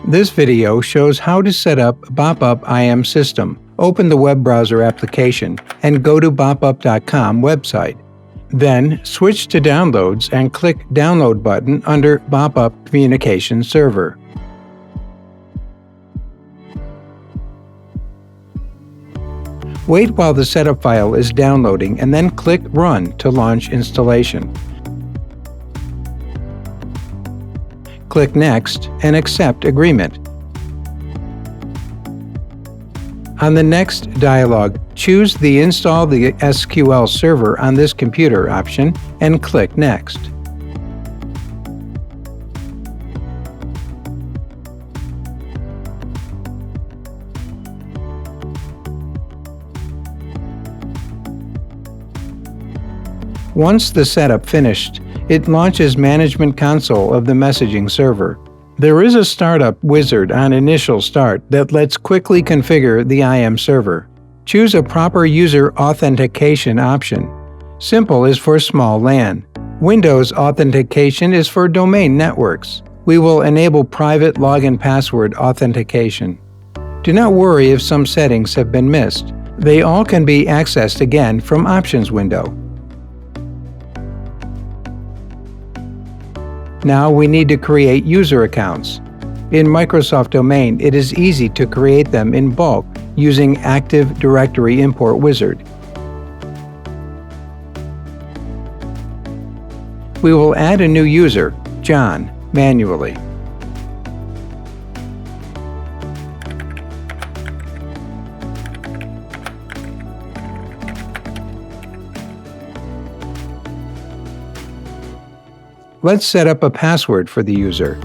This video shows how to set up Bopup IM system. Open the web browser application and go to bopup.com website. Then switch to Downloads and click Download button under Bopup Communication Server. Wait while the setup file is downloading and then click Run to launch installation. Click Next and accept agreement. On the Next dialog, choose the Install the SQL Server on this computer option and click Next. Once the setup finished, it launches Management Console of the messaging server. There is a startup wizard on initial start that lets quickly configure the IM server. Choose a proper user authentication option. Simple is for small LAN. Windows authentication is for domain networks. We will enable private login password authentication. Do not worry if some settings have been missed. They all can be accessed again from Options window. Now we need to create user accounts. In Microsoft Domain, it is easy to create them in bulk using Active Directory Import Wizard. We will add a new user, John, manually. Let's set up a password for the user.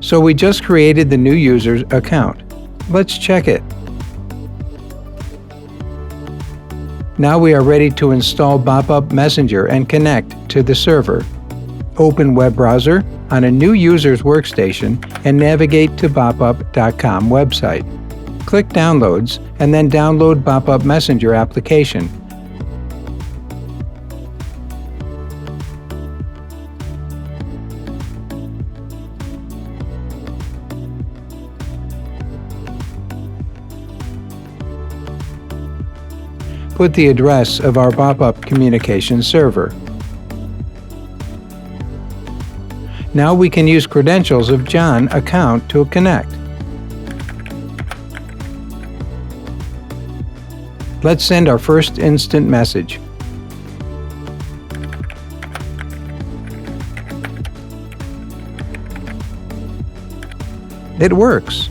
So we just created the new user's account. Let's check it. Now we are ready to install Bopup Messenger and connect to the server. Open web browser on a new user's workstation and navigate to bopup.com website. Click Downloads and then download Bopup Messenger application. Put the address of our Bopup Communication Server. Now we can use credentials of John account to connect. Let's send our first instant message. It works.